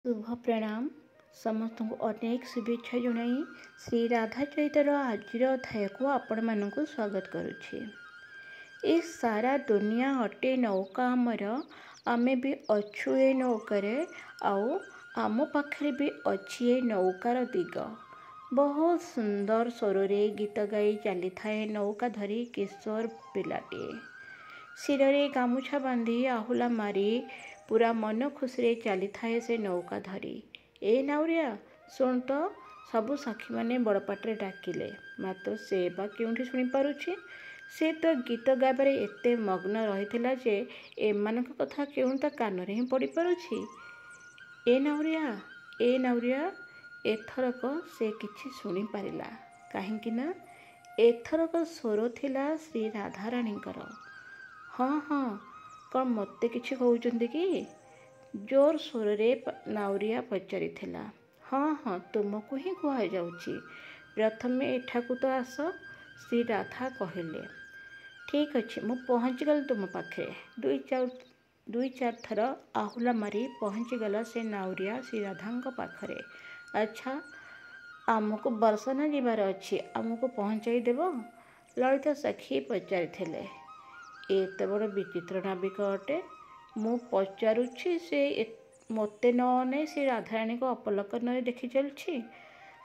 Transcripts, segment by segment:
शुभ प्रणाम समस्त को अनेक शुभेच्छा जनाई श्री राधा चरितर आजिर अध्याय को आपण मानक स्वागत करुछि। ए सारा दुनिया अटे नौका आमर आमे भी अच्छु ए नौकारे आउ आम पाखरे भी अच्छी ए नौकार दिग। बहुत सुंदर स्वर रे गीत गाई चली थाए नौका धरी किशोर पिलाटे शिरे गामुछा बांधी आहुला मारी पूरा मन खुशी चली थाए से नौका धरी। ए नाउरिया शुण तो सबु सखी माने बड़ पाटे डाकिले मात्र से बा क्योंठी शुणी पारुछि। से तो गीत गाबारे एते मग्न रहिथिला जे एमानक कथा क्यों ता कान रे ही पड़ी पारुछि। ए नाउरिया एथरक से किछि शुणी पारिला काहेकि ना एथरक स्वर थिला श्री राधाराणीकर। हाँ हाँ कौन मते किछि कहउचंदी कि जोर स्वर रे नाउरिया पचारि थिला। हाँ हाँ तुमको ही कह जाउछि प्रथमे एठाकू तो आस श्री राधा कहले। ठीक अच्छे मु पहुँची गल तुम पाखे। दुई चार थर आहुला मारी पहुँची गला से नाउरिया श्री राधा पाखरे। अच्छा आमको बरसना जीवार अच्छी आमको पहुँचाई देव ललिता सखी पचारि थिले। एत बड़ विचित्र नाविक अटे मु पचारुछि से मते न अनै से राधाराणी को अपलकन देखी चलछि।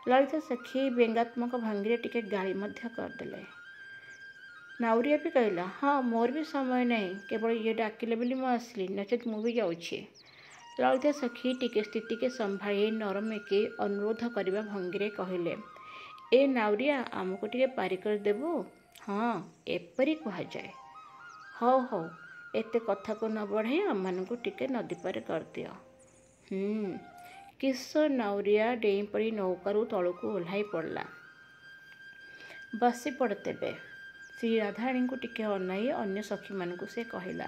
ललिता सखी व्यंगात्मक भंगी टिके गाली मध्य करदेले। नाउरिया भी कहला हाँ मोर भी समय नहीं केवल ये डाकिले बोली मु आसली नचेत मु भी जाउछि। ललिता सखी टिके स्थिति के संभाली नरमे के अनुरोध करबा भंगी कहले ए नाउरिया आमको टिके पारी कर देबु। हाँ एपरी कह जाए। हौ हौ एते कथा को न बढ़ाई आम को टिके नदी पार कर दियो। किशोर नाउरिया डेई पड़ी नौकारु तलू ओह्लाई पड़ला। बसी पड़तेबे श्री राधाराणी को टिके अनाई अन्य सखी मानू से कहला।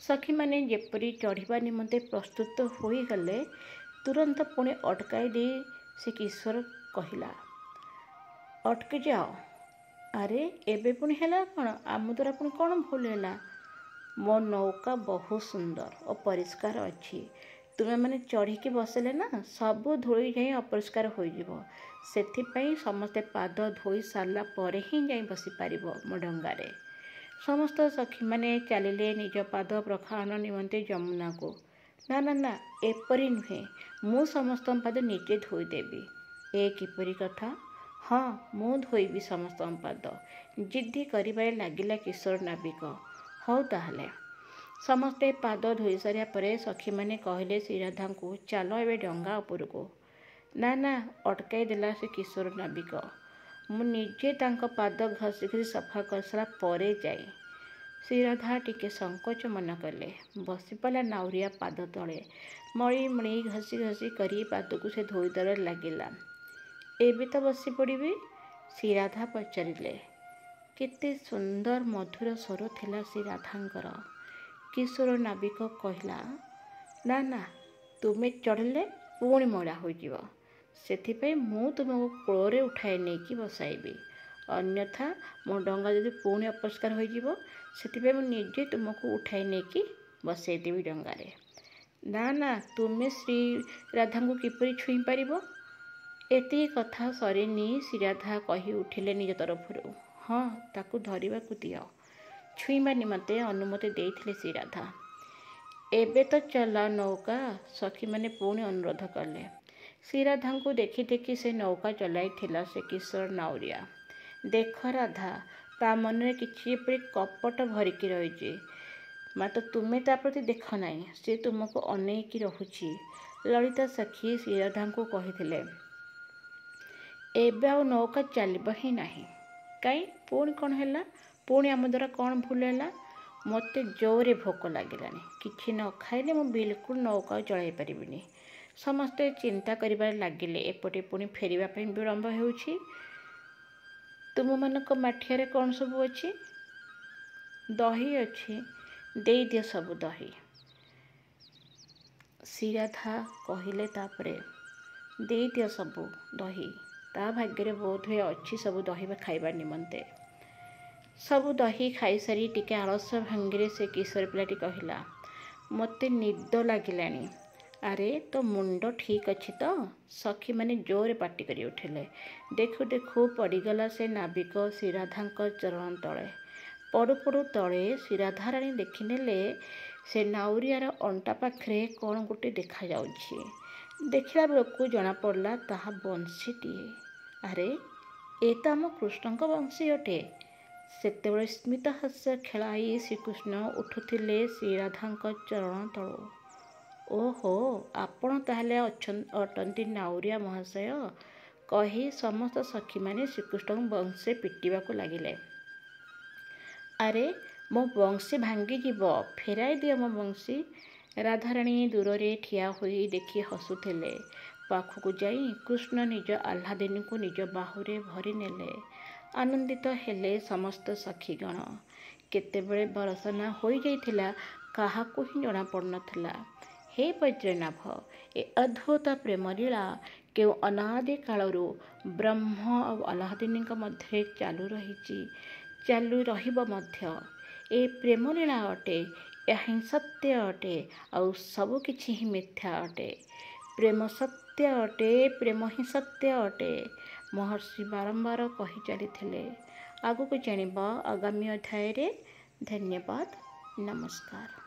सखी माने जेपरी चढ़ा निमंते प्रस्तुत हो गले तुरंत पुणी अटकाई दे से किशोर कहला अटके जाओ। अरे एबे पुणी हैला कौन आम द्वारा पुणी कौन भूल है। मो नौका बहुत सुंदर और परिष्कार अच्छी तुम्हें मैंने चढ़ी बसले ना सबू धोई जाई अपरिष्कार हो से समस्ते पाद धोई सारा पर ही जाई बसी पार मो डंगारे। समस्त सखी माने चलिले निज पाद प्रक्षालन निमंते जमुना को। ना ना ना एपरी नुहे मु समस्त पाद निजे धोईदेवी। ए किपरी कथा। हाँ मु धोईबी समस्त पाद जिद्दी करिबारे लागिला किशोर नाविक। हौ ताहले समस्ते पाद धोई सारिया परे सखी माने कहले श्री राधा को चलो एबे डंगा उपर को। ना ना अटकाई देला से किशोर नाविक। मु निजे तांको पाद घसी घसी सफा कर सारा परे जाए। श्री राधा टिके संकोच मन कले बसी पला नाउरिया पाद तले मड़ी मड़ी घसी घसी करी पाद को से धोई दर लगिला। एबे तो बसी पड़ी श्री राधा पचारिले। केते सुंदर मधुर स्वर थिला श्री राधांकर। किशोर नाविक कहला ना ना तुमे चढ़ले पुणी मैला हो से मु तुमको कोଳରେ उठाई नहीं कि बसाइबी अन्यथा मो डंगा जदि पुणी अपरिष्कार हो निजे तुमको उठाई नहीं कि बसईदेवी डंगारे। ना ना तुमे श्री राधा को किपरि छुई पारिबो। एति कथा सरीनी श्री राधा कही उठिले निज तरफरु। हाँ ताकू धरिबा को दियो छुईबा निमंते अनुमति देइथिले श्री राधा। एबे तो चला नौका सखी माने पुणी अनुरोध कले। श्री राधा को देखी देखी से नौका चलाई थिला से किशोर नाउरिया। देख राधा ता मन रे किछि एपरि कपट भरिकी रही मात्र तुमे ता प्रति देख नाई से तुमको अनेकी रहुछि। ललिता सखी श्री राधा को कहिथिले एबे आ नौका चलिब ही नाही कहीं पुणी कौन है पुणी आम द्वारा कौन भूल है। मते जोरे भोक लगिलानी किछि न खाइले मु बिल्कुल नौका चलाई परिबिनी। समस्ते चिंता करिबार लागिले एपटे पुणी फेरिबा पई विलंब हेउछि। तुम मानक माठिया रे कौन सब अछि। दही अछि देई दियो सब दही। श्री राधा कहले तापरे देई दियो सब दही ता भाग्य बोध हुए अच्छी सब दही खाइबार निमंते। सबु दही खाई सारी टिके आलस्य भंगी से किशोर पिलाटी कहला मते निद लगिलानी ଆରେ ତୋ ମୁଣ୍ଡ ଠିକ୍ ଅଛି ତ? ସଖୀମାନେ ଜୋରରେ ପାଟି କରି ଉଠିଲେ। ଦେଖୁ ଦେଖୁ ପଡ଼ିଗଲା ସେ ନାବିକ ଶ୍ରୀରାଧାଙ୍କ ଚରଣ ତଳେ। ପଡ଼ୁ ପଡ଼ୁ ତଳେ ଶ୍ରୀରାଧାରାଣୀ ଦେଖିନେଲେ ସେ ନାଉରିଆର ଅଣ୍ଟା ପାଖରେ କ'ଣ ଗୋଟେ ଦେଖାଯାଉଛି। ଦେଖିଲା ବେଳକୁ ଜଣାପଡ଼ିଲା ତାହା ବଂଶୀଟିଏ। ଆରେ ଏ ତ ଆମ କୃଷ୍ଣଙ୍କ ବଂଶୀ ଅଟେ। ସେତେବେଳେ ସ୍ମିତ ହାସ୍ୟ ଖେଳାଇ ଶ୍ରୀକୃଷ୍ଣ ଉଠୁଥିଲେ ଶ୍ରୀରାଧାଙ୍କ ଚରଣ ତଳୁ। ଓହୋ, ଆପଣ ତାହେଲେ ଅଟନ୍ତି ନାଉରିଆ ମହାଶୟ, କହି ସମସ୍ତ ସଖୀମାନେ ଶ୍ରୀକୃଷ୍ଣଙ୍କ ବଂଶୀରେ ପିଟିବାକୁ ଲାଗିଲେ। ଆରେ ମୋ ବଂଶୀ ଭାଙ୍ଗିଯିବ, ଫେରାଇ ଦିଅ ମୋ ବଂଶୀ। ରାଧାରାଣୀ ଦୂରରେ ଠିଆ ହୋଇ ଦେଖି ହସୁଥିଲେ। ପାଖକୁ ଯାଇ କୃଷ୍ଣ ନିଜ ଆହ୍ଲାଦିନୀକୁ ନିଜ ବାହୁରେ ଭରି ନେଲେ। ଆନନ୍ଦିତ ହେଲେ ସମସ୍ତ ସଖୀଗଣ। କେତେବେଳେ ବର୍ଷନା ହୋଇଯାଇଥିଲା କାହାକୁ ହିଁ ଜଣାପଡ଼ୁନଥିଲା। ହେ ବୈଦ୍ୟନାଭ, ଏ ଅଦ୍ଭୁତ ପ୍ରେମଲୀଳା କେଉଁ ଅନାଦି କାଳରୁ ବ୍ରହ୍ମ ଆଉ ଆହ୍ଲାଦିନୀଙ୍କ ମଧ୍ୟରେ ଚାଲୁ ରହିଛି, ଚାଲୁ ରହିବ ମଧ୍ୟ। ଏ ପ୍ରେମଲୀଳା ଅଟେ, ଏହା ହିଁ ସତ୍ୟ ଅଟେ, ଆଉ ସବୁକିଛି ହିଁ ମିଥ୍ୟା ଅଟେ। ପ୍ରେମ ସତ୍ୟ ଅଟେ, ପ୍ରେମ ହିଁ ସତ୍ୟ ଅଟେ, ମହର୍ଷି ବାରମ୍ବାର କହି ଚାଲିଥିଲେ। ଆଗକୁ ଜାଣିବା ଆଗାମୀ ଅଧ୍ୟାୟରେ। ଧନ୍ୟବାଦ, ନମସ୍କାର।